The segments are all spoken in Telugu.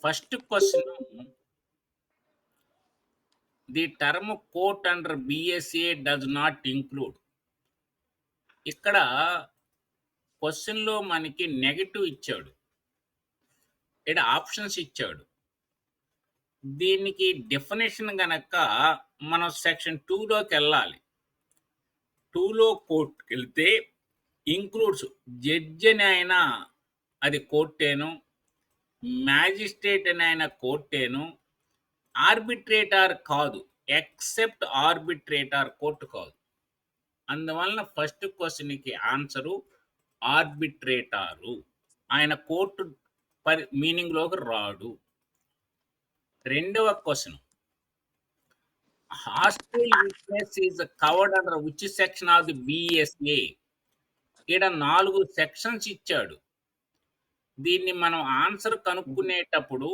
First question, the term court under BSA does not include. ఇక్కడ క్వెషన్‌లో మనకి నెగెటివ్ ఇచ్చాడు. ఈడ ఆప్షన్స్ ఇచ్చాడు. దీనికి డెఫినిషన్ గనక మనం సెక్షన్ 2లోకెళ్ళాలి. 2లో కోర్ట్‌కెళ్తే ఇంక్లూడ్స్ జడ్జ్ అని అయినా అది కోర్టేను, మ్యాజిస్ట్రేట్ అని అయినా కోర్టేను, ఆర్బిట్రేటర్ కాదు. ఎక్సెప్ట్ ఆర్బిట్రేటర్ కోర్ట్ కాదు. అందువలన ఫస్ట్ క్వెషన్‌కి ఆన్సరు ఆర్బిట్రేటారు. ఆయన కోర్టు మీనింగ్‌లోకి రాడు. రెండవ question, hostel witness is covered under which section of the BSA. ఈడ 4 సెక్షన్స్ ఇచ్చాడు. దీన్ని మనం ఆన్సర్ కనుక్కునేటప్పుడు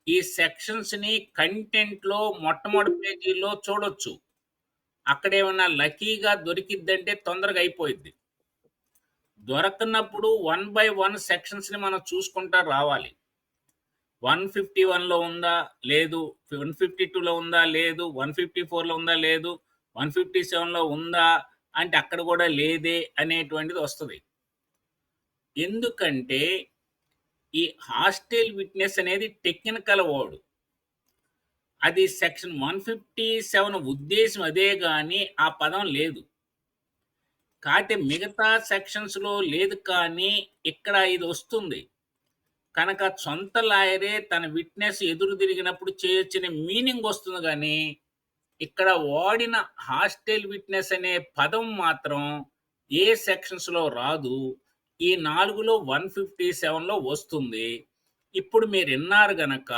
ఈ సెక్షన్స్‌ని కంటెంట్‌లో మొట్టమొదటి పేజీలో చూడొచ్చు. అక్కడేమన్నా లక్కీగా దొరికిద్దంటే తొందరగా అయిపోయిద్ది. దొరకనప్పుడు 1 బై 1 సెక్షన్స్‌ని మనం చూసుకుంటా రావాలి. 151లో ఉందా? లేదు. 152లో ఉందా? లేదు. 154లో ఉందా? లేదు. 157లో ఉందా? అంటే అక్కడ కూడా లేదే అనేటువంటిది వస్తది. ఎందుకంటే ఈ హాస్టల్ విట్నెస్ అనేది టెక్నికల్ వర్డ్. అది సెక్షన్ 157 ఉద్దేశ్యం అదే గాని ఆ పదం లేదు. కాతే మిగతా సెక్షన్స్‌లో లేదు కానీ ఇక్కడ ఇది వస్తుంది. కనుక సొంత లాయరే తన విట్నెస్ ఎదురు తిరిగినప్పుడు చేయొచ్చనే మీనింగ్ వస్తుంది గానీ, ఇక్కడ వాడిన హాస్టల్ విట్నెస్ అనే పదం మాత్రం ఏ సెక్షన్స్‌లో రాదు. ఈ 4లో 157లో వస్తుంది. ఇప్పుడు మీరిన్నారు గనక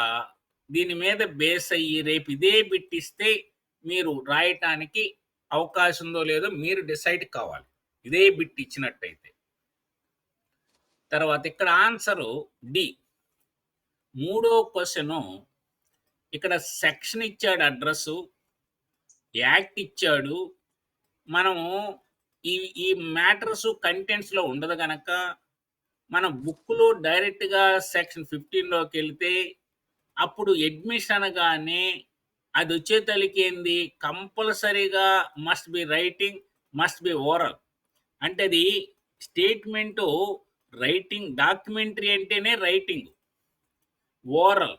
దీని మీద బేస్ అయ్యి రేపు ఇదే బిట్ ఇస్తే మీరు రాయటానికి అవకాశం ఉందో లేదో మీరు డిసైడ్ కావాలి. ఇదే బిట్ ఇచ్చినట్టయితే. తర్వాత ఇక్కడ ఆన్సరు డి. మూడో క్వెషను, ఇక్కడ సెక్షన్ ఇచ్చాడు, అడ్రస్సు, యాక్ట్ ఇచ్చాడు. మనము ఈ ఈ మ్యాటర్స్ కంటెంట్స్‌లో ఉండదు గనక మనం బుక్‌లో డైరెక్ట్‌గా సెక్షన్ 15లోకెళ్తే అప్పుడు అడ్మిషన్ అనగానే అదొచ్చేతలికేంది కంపల్సరీగా must be writing, must be oral. అంటే అది స్టేట్మెంటు రైటింగ్, డాక్యుమెంటరీ అంటేనే రైటింగ్. ఓరల్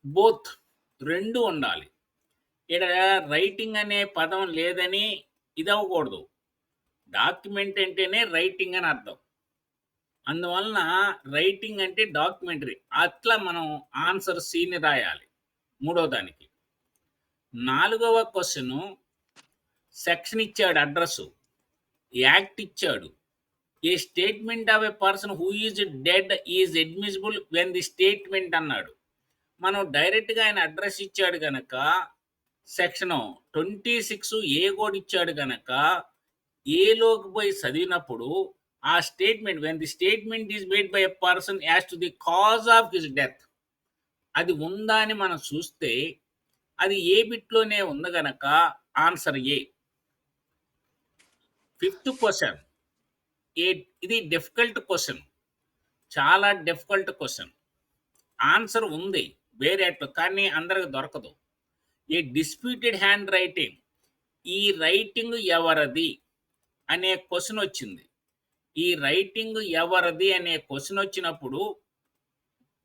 బోత్ 2 ఉండాలి. ఈడ రైటింగ్ అనే పదం లేదని ఇదవ్వకూడదు. డాక్యుమెంట్ అంటేనే రైటింగ్ అని అర్థం. అందువలన రైటింగ్ అంటే డాక్యుమెంటరీ. అట్లా మనం ఆన్సర్ సిని రాయాలి మూడో దానికి. నాలుగవ క్వెషను, సెక్షన్ ఇచ్చాడు, అడ్రస్సు, యాక్ట్ ఇచ్చాడు. A statement of a person who is dead is admissible when the statement అన్నాడు. మనం డైరెక్ట్‌గా ఆయన అడ్రస్ ఇచ్చాడు గనక సెక్షను 26 ఏ కోడ్ ఇచ్చాడు గనక ఏలోకి పోయి చదివినప్పుడు ఆ statement when the statement is made by a person as to the cause of his death అది ఉందా అని మనం చూస్తే అది ఏ బిట్‌లోనే ఉంది గనక ఆన్సర్ ఏ. ఫిఫ్త్ క్వెషన్, ఇది డిఫికల్ట్ క్వెషన్. చాలా డిఫికల్ట్ క్వెషన్. ఆన్సర్ ఉంది వేరేట్లో కానీ అందరికి దొరకదు. ఏ డిస్ప్యూటెడ్ హ్యాండ్ రైటింగ్, ఈ రైటింగ్ ఎవరిది అనే క్వెషన్ వచ్చింది. ఈ రైటింగ్ ఎవరిది అనే క్వెషన్ వచ్చినప్పుడు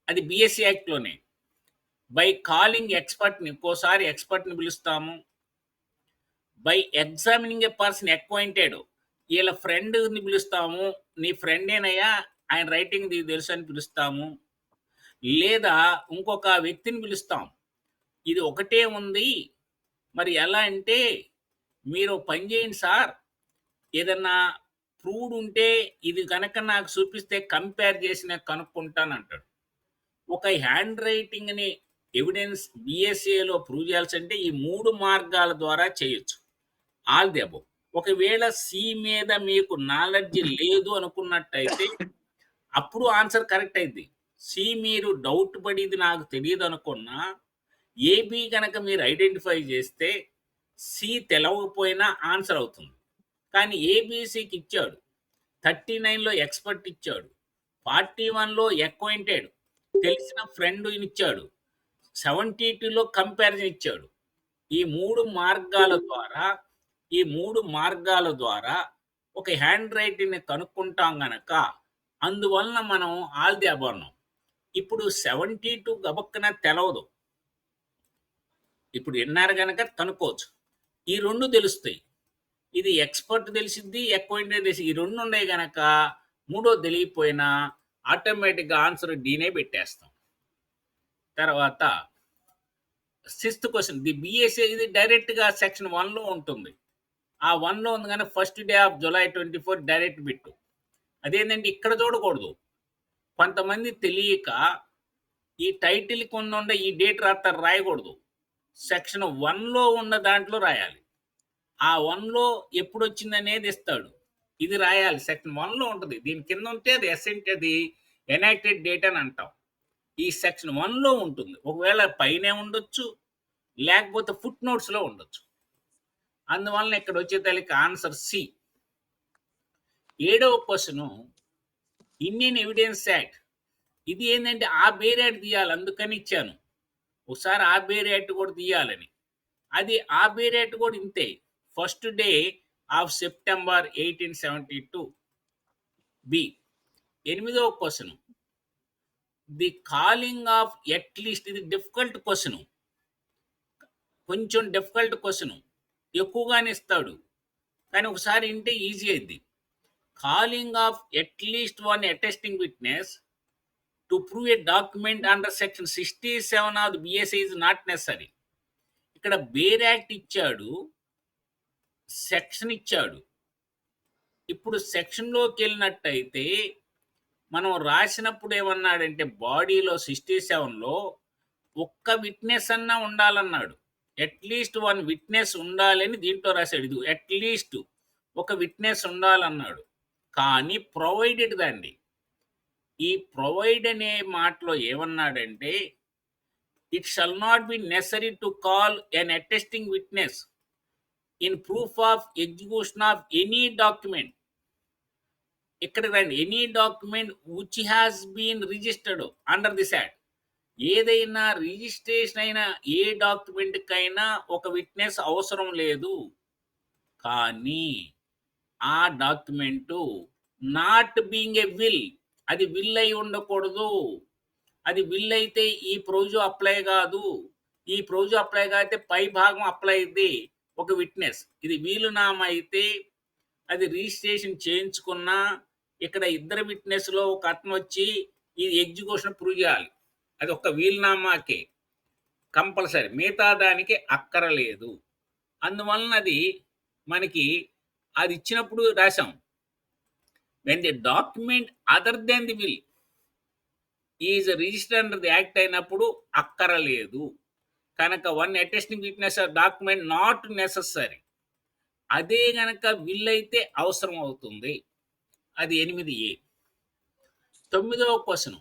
అది బీఎస్సీ యాక్ట్‌లోనే. బై కాలింగ్ ఎక్స్‌పర్ట్‌ని, ఇంకోసారి ఎక్స్‌పర్ట్‌ని పిలుస్తాము. By examining a person acquainted, ఈళ్ళ ఫ్రెండ్‌ని పిలుస్తాము. నీ ఫ్రెండేనయ్యా, ఆయన రైటింగ్ నీకు తెలుసని పిలుస్తాము. లేదా ఇంకొక వ్యక్తిని పిలుస్తాం. ఇది ఒకటే ఉంది. మరి ఎలా అంటే, మీరు ఓ పని చేయండి సార్, ఏదన్నా ప్రూవ్డ్ ఉంటే ఇది గనక నాకు చూపిస్తే కంపేర్ చేసి నేను కనుక్కుంటానంటాడు. ఒక హ్యాండ్ రైటింగ్‌ని ఎవిడెన్స్ బీఎస్ఏలో ప్రూవ్ చేయాల్సంటే ఈ 3 మార్గాల ద్వారా చేయొచ్చు. All the above. ఒకవేళ సి మీద మీకు నాలెడ్జ్ లేదు అనుకున్నట్టయితే అప్పుడు ఆన్సర్ కరెక్ట్ అయిద్ది. సి మీరు డౌట్ పడి ఇది నాకు తెలీదనుకున్నా, ఏబీ గనక మీరు ఐడెంటిఫై చేస్తే సి తెలవకపోయినా ఆన్సర్ అవుతుంది. కానీ ఏబీసీకి ఇచ్చాడు. 39లో ఎక్స్‌పర్ట్ ఇచ్చాడు. 41లో అక్వైంటెడ్. తెలిసిన ఫ్రెండ్ ఇచ్చాడు. 72లో కంపారిజన్ ఇచ్చాడు. ఈ 3 మార్గాల ద్వారా ఈ 3 మార్గాల ద్వారా ఒక హ్యాండ్ రైటింగ్‌ని కనుక్కుంటాం గనక, అందువలన మనం ఆల్ ది అబవ్ అన్నాం. ఇప్పుడు 72 గబక్కన తెలవదు. ఇప్పుడు విన్నారు గనక కనుక్కోవచ్చు. ఈ 2 తెలుస్తాయి. ఇది ఎక్స్‌పర్ట్ తెలిసిద్ది, అక్వైంటెంట్ తెలిసి ఈ 2 ఉన్నాయి గనక, మూడోది తెలియకపోయినా ఆటోమేటిక్‌గా ఆన్సర్ డీనే పెట్టేస్తాం. తర్వాత సిక్స్త్ క్వెషన్ ది బీఎస్ఏ ఇది డైరెక్ట్‌గా సెక్షన్ 1లో ఉంటుంది. ఆ 1లో ఉంది గాని first day of July 24 direct bit. అదేంటంటే ఇక్కడ చూడకూడదు. కొంతమంది తెలియక ఈ టైటిల్ కిందుండే ఈ డేట్ రాత్తారు రాయకూడదు. సెక్షన్ 1లో ఉన్న దాంట్లో రాయాలి. ఆ 1లో ఎప్పుడొచ్చిందనేది ఇస్తాడు. ఇది రాయాలి. సెక్షన్ 1లో ఉంటది. దీని కింద ఉంటే అది అది ఎనాక్టెడ్ డేట్ అని అంటాం. ఈ సెక్షన్ 1లో ఉంటుంది. ఒకవేళ పైనే ఉండొచ్చు, లేకపోతే ఫుట్ నోట్స్‌లో ఉండొచ్చు. అందువలన ఇక్కడ వచ్చేతలకి ఆన్సర్ సి. ఏడవ క్వెషను ఇండియన్ ఎవిడెన్స్ యాక్ట్. ఇది ఏందంటే ఆ బేర్ యాక్ట్ తీయాలి అందుకని ఇచ్చాను. ఒకసారి ఆ బేర్ యాక్ట్ కూడా తీయాలని. అది ఆ బేర్ యాక్ట్ కూడా ఇంతే. First day of September 1872. B. ఎనిమిదవ question the calling of at least ఇది డిఫికల్ట్ క్వెషను. కొంచెం డిఫికల్ట్ క్వెషను. ఎక్కువగానే ఇస్తాడు. కానీ ఒకసారి ఇంటే ఈజీ అయిద్ది. Calling of at least one attesting witness to prove a document under section 67 of the BSA is not necessary. ఇక్కడ బేర్ యాక్ట్ ఇచ్చాడు. సెక్షన్ ఇచ్చాడు. ఇప్పుడు సెక్షన్‌లోకెళ్ళినట్టయితే మనం రాసినప్పుడు ఏమన్నాడంటే బాడీలో 67లో ఒక్క విట్నెస్ అన్నా ఉండాలన్నాడు. అట్‌లీస్ట్ వన్ విట్నెస్ ఉండాలని దీంట్లో రాశాడు. ఇది అట్‌లీస్ట్ ఒక విట్నెస్ ఉండాలన్నాడు. కానీ ప్రొవైడెడ్ దండి. ఈ ప్రొవైడ్ అనే మాటలో ఏమన్నాడంటే it shall not be necessary to call an attesting witness in proof of execution of any document. ఇక్కడ రండి. Any document which has been registered under this act. ఏదైనా రిజిస్ట్రేషన్ అయిన ఏ డాక్యుమెంట్‌కైనా ఒక విట్నెస్ అవసరం లేదు. కానీ ఆ document not being a will, అది విల్ అయి ఉండకూడదు. అది విల్ అయితే ఈ ప్రొవిజన్ అప్లై కాదు. ఈ ప్రొవిజన్ అప్లై కాకపోతే పై భాగం అప్లై అయ్యిద్ది ఒక విట్నెస్. ఇది వీలునామా అయితే అది రిజిస్ట్రేషన్ చేయించుకున్నా ఇక్కడ ఇద్దరు విట్నెస్‌లో ఒక అతను వచ్చి ఈ ఎగ్జిక్యూషన్ ప్రూవ్ చేయాలి. అది ఒక్క వీలునామాకే కంపల్సరీ. మిగతా దానికి అక్కరలేదు. అందువలన అది మనకి అది ఇచ్చినప్పుడు రాసాం. When the document other than the will is registered under the act అయినప్పుడు అక్కరలేదు. కనుక one attesting witness document not necessary. అదే గనక విల్ అయితే అవసరం అవుతుంది. అది 8A. 9వ question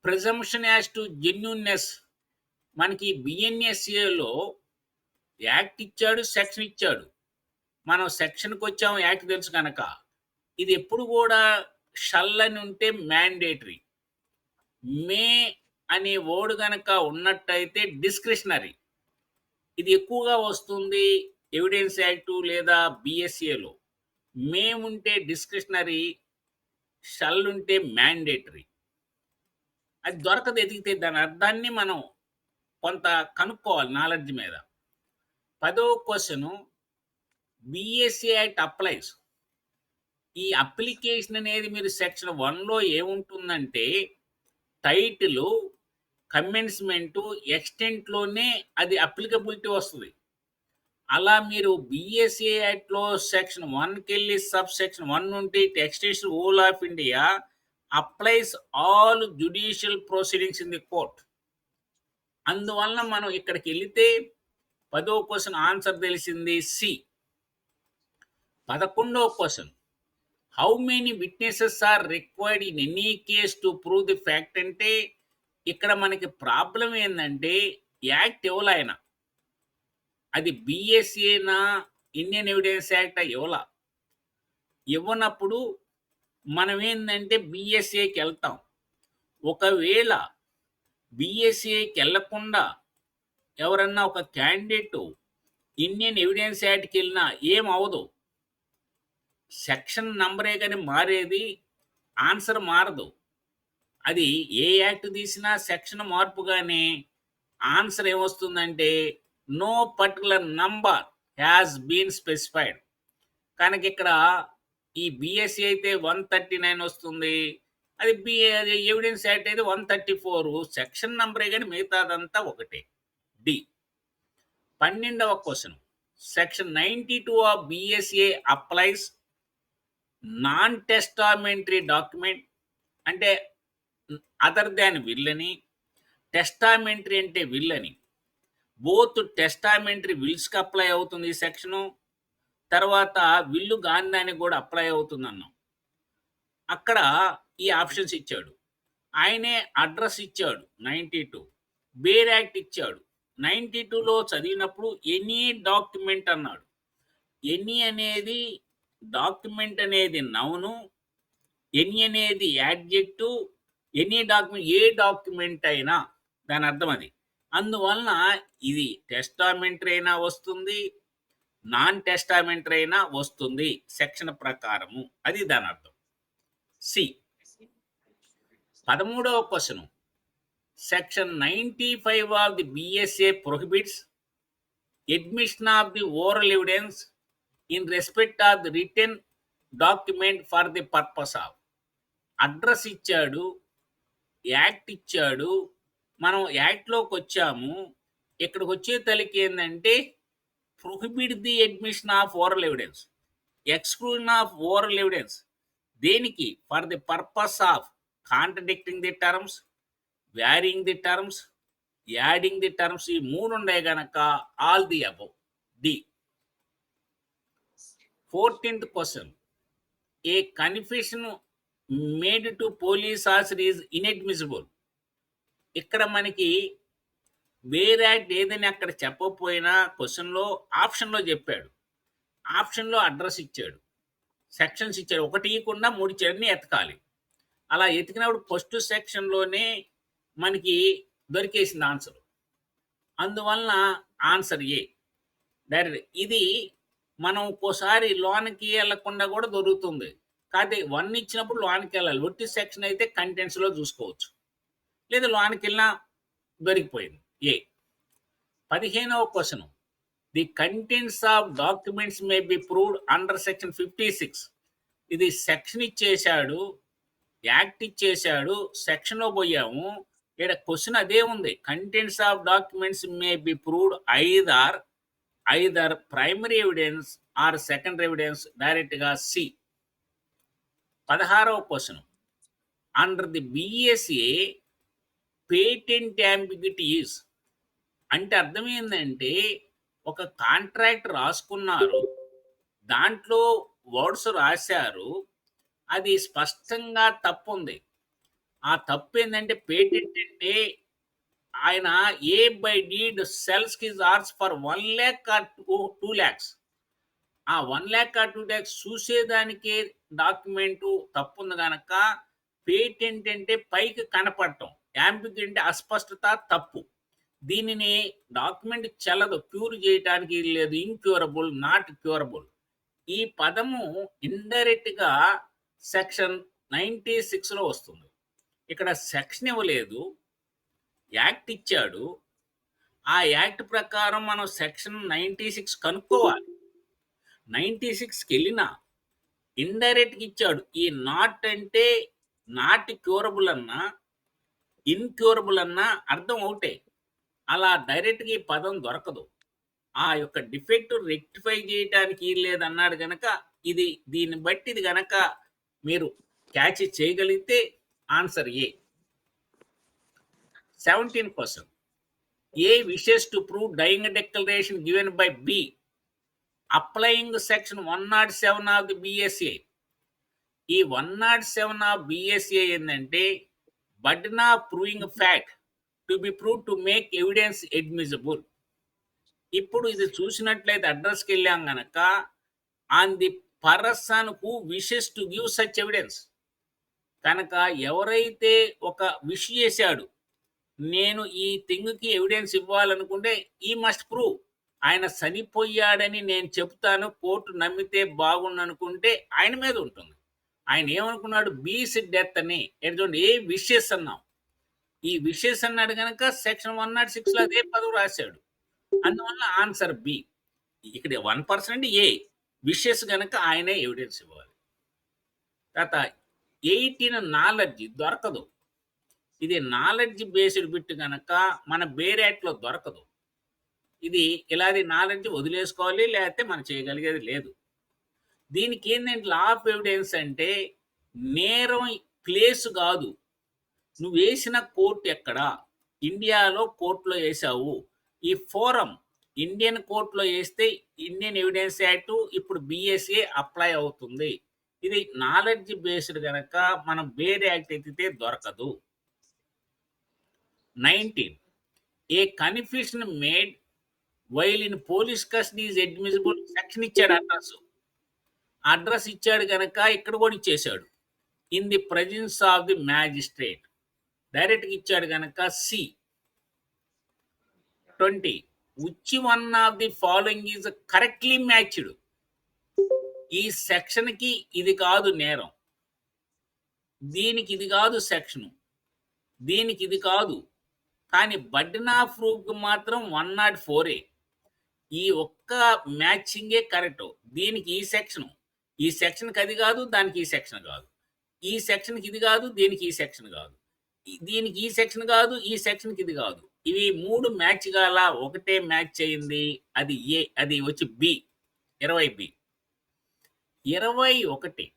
presumption as to genuineness. మనకి బిఎన్ఎస్ఏలో యాక్ట్ ఇచ్చాడు, సెక్షన్ ఇచ్చాడు. మనం సెక్షన్‌కి వచ్చాము, యాక్ట్ తెలుసు కనుక. ఇది ఎప్పుడు కూడా షల్ అని ఉంటే మ్యాండేటరీ. మే అనే వర్డ్ గనక ఉన్నట్టయితే డిస్క్రిషనరీ. ఇది ఎక్కువగా వస్తుంది ఎవిడెన్స్ యాక్ట్ లేదా బిఎస్ఏలో. మే ఉంటే డిస్క్రిషనరీ, షల్ ఉంటే మ్యాండేటరీ. అది దొరకదు ఎతికితే. దాని అర్థాన్ని మనం కొంత కనుక్కోవాలి నాలెడ్జ్ మీద. 10వ క్వెషను బిఎస్ఏ యాక్ట్ అప్లైస్. ఈ అప్లికేషన్ అనేది మీరు సెక్షన్ 1లో ఏముంటుందంటే టైటిలు, కమెన్స్‌మెంటు, ఎక్స్‌టెంట్‌లోనే అది అప్లికబిలిటీ వస్తది. అలా మీరు బిఎస్ఏ యాక్ట్‌లో సెక్షన్ 1కెళ్ళి సబ్ సెక్షన్ 1 నుండి it extension whole of India applies all judicial proceedings in the court. అందువలన మనం ఇక్కడికెళితే 10వ క్వెషన్ ఆన్సర్ తెలిసింది సి. 11వ question how many witnesses are required in any case to prove the fact అంటే ఇక్కడ మనకి ప్రాబ్లం ఏందంటే యాక్ట్ ఇవ్వలా ఆయన. అది బిఎస్ఏనా ఇండియన్ ఎవిడెన్స్ యాక్టా ఇవ్వలా. ఇవ్వనప్పుడు మనం ఏందంటే బిఎస్ఏకి వెళ్తాం. ఒకవేళ బీఎస్సీకి వెళ్ళకుండా ఎవరన్నా ఒక క్యాండిడేట్ ఇండియన్ ఎవిడెన్స్ యాక్ట్కి వెళ్ళినా ఏం అవదు. సెక్షన్ నంబరే కానీ మారేది, ఆన్సర్ మారదు. అది ఏ యాక్ట్ తీసినా సెక్షన్ మార్పుగానే ఆన్సర్ ఏమొస్తుందంటే no particular number has been specified. కనుక ఇక్కడ ఈ బీఎస్సీ అయితే 139 వస్తుంది, అది అది ఎవిడెన్స్ యాక్ట్ అయితే 134. సెక్షన్ నంబరే కానీ మిగతాదంతా ఒకటే. డి. 12వ question, section 92 of BSA applies non testamentary document అంటే అదర్ దాన్ విల్ అని, టెస్టామెంటరీ అంటే విల్ అని. బోత్ టెస్టామెంటరీ విల్స్కి అప్లై అవుతుంది ఈ సెక్షను, తర్వాత విల్లు కాని దానికి కూడా అప్లై అవుతుంది అన్నాం. అక్కడ ఈ ఆప్షన్స్ ఇచ్చాడు. ఆయనే అడ్రస్ ఇచ్చాడు 92, బేర్ యాక్ట్ ఇచ్చాడు. 92లో చదివినప్పుడు ఎనీ డాక్యుమెంట్ అన్నాడు. ఎనీ అనేది డాక్యుమెంట్ అనేది నౌను, ఎనీ అనేది యాడ్జెక్టివ్, ఎనీ డాక్యుమెంట్ ఏ డాక్యుమెంట్ అయినా దాని అర్థం అది. అందువలన ఇది టెస్టామెంటరీ అయినా వస్తుంది, నాన్ టెస్టామెంటరీ అయినా వస్తుంది సెక్షన్ ప్రకారము, అది దాని అర్థం. సి. 13వ question, section 95 of the BSA prohibits admission of the oral evidence in respect of the written document for the purpose of. Address ఇచ్చాడు, యాక్ట్ ఇచ్చాడు, మనం యాక్ట్లోకి వచ్చాము. ఇక్కడికి వచ్చే తలికి ఏంటంటే prohibit the admission of oral evidence, exclusion of oral evidence. దేనికి? For the purpose of contradicting the terms, varying the terms, adding the terms. ఈ మూడు ఉన్నాయి గనక all the above. D. 14th question, a confession made to police officer is inadmissible. ఇక్కడ మనకి వేరే యాక్ట్ ఏదని అక్కడ చెప్పకపోయినా క్వశ్చన్లో ఆప్షన్లో చెప్పాడు. ఆప్షన్లో అడ్రస్ ఇచ్చాడు, సెక్షన్స్ ఇచ్చాడు, ఒకటి ఇవ్వకుండా 3 ఇచ్చాడని ఎతకాలి. అలా ఎతికినప్పుడు ఫస్ట్ సెక్షన్లోనే మనకి దొరికేసింది ఆన్సర్. అందువలన ఆన్సర్ ఏ డైరెక్ట్. ఇది మనం ఒక్కోసారి లోనికి వెళ్ళకుండా కూడా దొరుకుతుంది. కాకపోతే 1 ఇచ్చినప్పుడు లోనికి వెళ్ళాలి. ఒట్టి సెక్షన్ అయితే కంటెంట్స్లో చూసుకోవచ్చు, లేదా లోనికి వెళ్ళినా దొరికిపోయింది. ఏ. 15వ question, the contents of documents may be proved under section 56. ఇది సెక్షన్ ఇచ్చేశాడు, యాక్ట్ ఇచ్చేశాడు, సెక్షన్లో పోయాము. ఇక్కడ క్వశ్చన్ అదే ఉంది, contents of documents may be proved either primary evidence or secondary evidence. డైరెక్ట్గా సి. 16వ question, under the BSA patent ambiguity is. అంటే అర్థం ఏంటంటే ఒక కాంట్రాక్ట్ రాసుకున్నారు, దాంట్లో వర్డ్స్ రాశారు, అది స్పష్టంగా తప్పు ఉంది. ఆ తప్పు ఏంటంటే పేటెంట్ అంటే ఆయన A by deed sells his horse for 1 lakh or 2 lakhs. ఆ 1 lakh or 2 lakhs చూసేదానికే డాక్యుమెంటు తప్పు ఉంది కనుక పేటెంట్ అంటే పైకి కనపడటం, యాంబిగ్యూటీ అంటే అస్పష్టత, తప్పు. దీనిని డాక్యుమెంట్ చెల్లదు, క్యూర్ చేయడానికి లేదు, ఇన్క్యూరబుల్, నాట్ క్యూరబుల్. ఈ పదము ఇండైరెక్ట్గా సెక్షన్ 96లో వస్తుంది. ఇక్కడ సెక్షన్ ఇవ్వలేదు, యాక్ట్ ఇచ్చాడు. ఆ యాక్ట్ ప్రకారం మనం సెక్షన్ 96 కనుక్కోవాలి. 96కి వెళ్ళినా ఇండైరెక్ట్గా ఇచ్చాడు. ఈ నాట్ అంటే నాట్ క్యూరబుల్ అన్నా ఇన్క్యూరబుల్ అన్నా అర్థం ఒకటే. అలా డైరెక్ట్గా ఈ పదం దొరకదు. ఆ యొక్క డిఫెక్ట్ రెక్టిఫై చేయడానికి లేదన్నాడు కనుక ఇది, దీన్ని బట్టి ఇది కనుక మీరు క్యాచ్ చేయగలిగితే answer A. 17th question, A wishes to prove dying declaration given by B applying section 107 of the BSA. ఈ 107 ఆఫ్ బిఎస్ఏ ఏంటంటే burden of proving fact to be prove to make evidence admissible. ఇప్పుడు ఇది చూసినట్లయితే అడ్రస్కి వెళ్ళాం గనక on the person who wishes to give such evidence. కనుక ఎవరైతే ఒక విష్ చేశాడు, నేను ఈ థింగ్‌కి ఎవిడెన్స్ ఇవ్వాలనుకుంటే ఈ మస్ట్ ప్రూవ్. ఆయన చనిపోయాడని నేను చెప్తాను, కోర్ట్ నమ్మితే బాగుండనుకుంటే ఆయన మీద ఉంటుంది. ఆయన ఏమనుకున్నాడు బీస్ డెత్ అని. ఇక్కడ చూడండి ఏ విషెస్ అన్నాం. ఈ విషెస్ అన్నాడు గనక సెక్షన్ 106లో అదే పదం రాశాడు. అందువల్ల ఆన్సర్ బి. ఇక్కడ 1% అంటే ఏ. విషెస్ గనక ఆయనే ఎవిడెన్స్ ఇవ్వాలి. తర్వాత 18 నాలెడ్జ్ దొరకదు. ఇది నాలెడ్జ్ బేస్డ్ బిట్ గనక మన బేర్ యాక్ట్‌లో దొరకదు. ఇది ఇలాది నాలెడ్జ్ వదిలేసుకోవాలి. లేకపోతే మనం చేయగలిగేది లేదు. దీనికేందంటే లా ఆఫ్ ఎవిడెన్స్ అంటే నేరం ప్లేస్ గాదు. నువ్వేసిన కోర్ట్ ఎక్కడ? ఇండియాలో కోర్ట్‌లో ఏశావు. ఈ ఫోరం ఇండియన్ కోర్ట్‌లో ఏస్తే ఇండియన్ ఎవిడెన్స్ యాక్ట్ ఇప్పుడు బీఎస్ఏ అప్లై అవుతుంది. ఇది నాలెడ్జ్ బేస్డ్ గనక మనం బేర్ యాక్ట్ ఎత్తితే దొరకదు. 19 a confession made while in police custody is admissible. Section ఇచ్చాడు అడ్రస్. అడ్రస్ ఇచ్చాడు గనక ఇక్కడ కూడా ఇచ్చేశాడు. In the presence of the magistrate. డైరెక్ట్‌గా ఇచ్చాడు గనక C. 20 which one of the following is correctly matched. ఈ సెక్షన్‌కి ఇది కాదు నేరం. దీనికి ఇది కాదు సెక్షను. దీనికి ఇది కాదు. కానీ బర్డెన్ ఆఫ్ ప్రూఫ్‌కి మాత్రం 104 ఈ ఒక్క మ్యాచింగే కరెక్ట్. దీనికి ఈ సెక్షను. ఈ సెక్షన్‌కి అది కాదు. దానికి ఈ సెక్షన్ కాదు. ఈ సెక్షన్‌కి ఇది కాదు. దీనికి ఈ సెక్షన్ కాదు. దీనికి ఈ సెక్షన్ కాదు. ఈ సెక్షన్‌కి ఇది కాదు. ఇవి 3 మ్యాచ్ గాల ఒకటే మ్యాచ్ అయింది. అది ఏ. అది వచ్చి B. 20 B. 21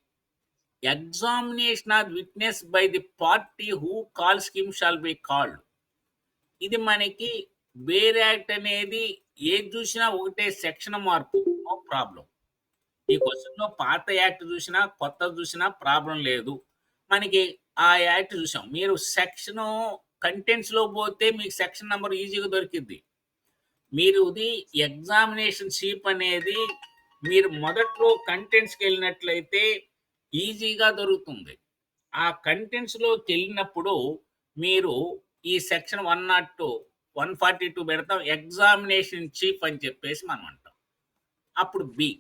examination of witness by the party who calls him shall be called. ఇది మనకి బేర్ యాక్ట్ అనేది ఏది చూసినా ఒకటే సెక్షన్ మార్పు. No problem. ఈ క్వశ్చన్‌లో పాత యాక్ట్ చూసినా, కొత్తది చూసినా ప్రాబ్లం లేదు. మనకి ఆ యాక్ట్ చూసాం. మీరు సెక్షను కంటెంట్స్‌లో పోతే మీకు సెక్షన్ నంబర్ ఈజీగా దొరికిద్ది. మీరు ఇది ఎగ్జామినేషన్ షీట్ అనేది మీరు మొదట్లో కంటెంట్స్‌కెళ్ళినట్లయితే ఈజీగా దొరుకుతుంది. ఆ కంటెంట్స్‌లోకెళ్ళినప్పుడు మీరు ఈ సెక్షన్ 102, 142 పెడతాం. ఎగ్జామినేషన్ చీఫ్ అని చెప్పేసి మనం అంటాం. అప్పుడు బి.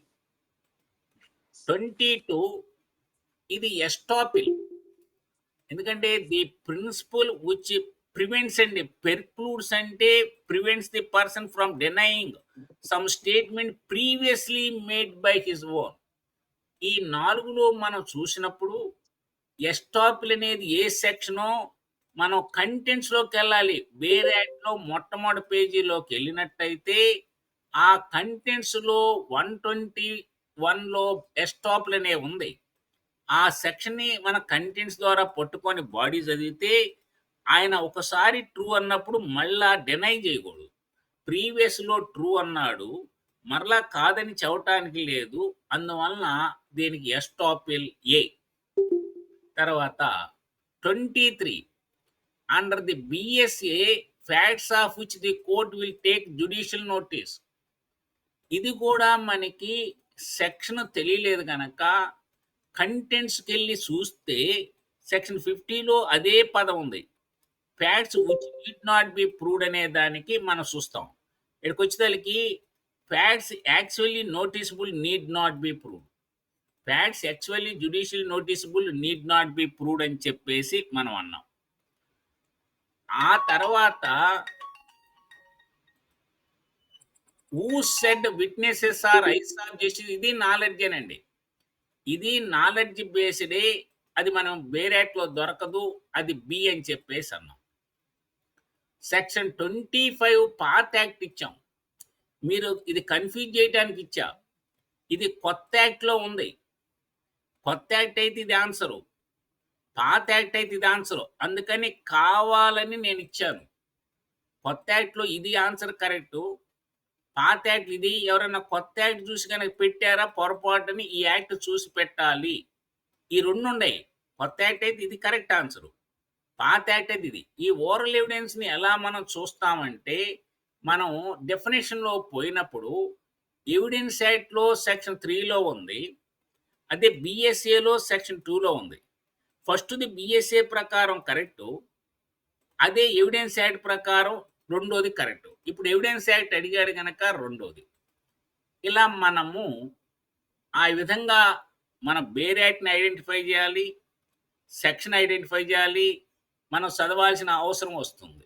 22 ఇది ఎస్టాపిల్. ఎందుకంటే the principle which prevents and precludes అంటే prevents the person from denying some statement previously made by his own. ఈ 4లో మనం చూసినప్పుడు ఎస్టాపిల్ అనేది ఏ సెక్షనో మనం కంటెంట్స్‌లోకెళ్ళాలి. బేర్ యాక్ట్‌లో మొట్టమొదటి పేజీలోకి వెళ్ళినట్టయితే ఆ కంటెంట్స్‌లో 121లో ఎస్టాపిల్ అనే ఉంది. ఆ సెక్షన్‌ని మన కంటెంట్స్ ద్వారా పట్టుకొని బాడీ చదివితే ఆయన ఒకసారి ట్రూ అన్నప్పుడు మళ్ళా డెనై చేయకూడదు. ప్రీవియస్‌లో ట్రూ అన్నాడు. మరలా కాదని చెప్పటానికి లేదు. అందువలన దీనికి ఎస్టాపిల్ ఏ. తర్వాత 23 under the BSA facts of which the court will take judicial notice. ఇది కూడా మనకి సెక్షన్ తెలియలేదు గనక కంటెంట్స్‌కెళ్ళి చూస్తే సెక్షన్ 50లో అదే పదం ఉంది. Facts which need not be proved అనే దానికి మనం చూస్తాం. ఇక్కడికొచ్చేసరికి facts actually noticeable need not be proved. Facts actually judicial noticeable need not be proved అని చెప్పేసి మనం అన్నాం. ఆ తర్వాత who said witnesses are eyes of justice. ఇది నాలెడ్జేనండి. ఇది నాలెడ్జ్ బేస్డే. అది మనం బేర్ యాక్ట్‌లో దొరకదు. అది బి అని చెప్పేసి అన్నాం. సెక్షన్ 25 పాత యాక్ట్ ఇచ్చాం. మీరు ఇది కన్‌ఫ్యూజ్ చేయటానికి ఇచ్చా. ఇది కొత్త యాక్ట్‌లో ఉంది. కొత్త యాక్ట్ అయితే ఇది ఆన్సరు. పాత యాక్ట్ అయితే ఇది ఆన్సరు. అందుకని కావాలని నేనిచ్చాను. కొత్త యాక్ట్‌లో ఇది ఆన్సర్ కరెక్టు. పాత యాక్ట్ ఇది. ఎవరైనా కొత్త యాక్ట్ చూసి గనక పెట్టారా పొరపాటుని ఈ యాక్ట్ చూసి పెట్టాలి. ఈ 2 ఉండయి. కొత్త యాక్ట్ అయితే ఇది కరెక్ట్ ఆన్సరు. పాత యాక్ట్ అయితే ఇది. ఈ ఓరల్ ఎవిడెన్స్‌ని ఎలా మనం చూస్తామంటే, మనం డెఫినిషన్‌లో పోయినప్పుడు ఎవిడెన్స్ యాక్ట్‌లో సెక్షన్ 3లో ఉంది. అదే బీఎస్ఏలో సెక్షన్ 2లో ఉంది. ఫస్ట్‌ది బీఎస్ఏ ప్రకారం కరెక్టు. అదే ఎవిడెన్స్ యాక్ట్ ప్రకారం రెండోది కరెక్టు. ఇప్పుడు ఎవిడెన్స్ యాక్ట్ అడిగాడు గనక రెండోది. ఇలా మనము ఆ విధంగా మన బేర్ యాక్ట్‌ని ఐడెంటిఫై జేయాలి. సెక్షన్ ఐడెంటిఫై జేయాలి. మనం చదవాల్సిన అవసరం వస్తుంది.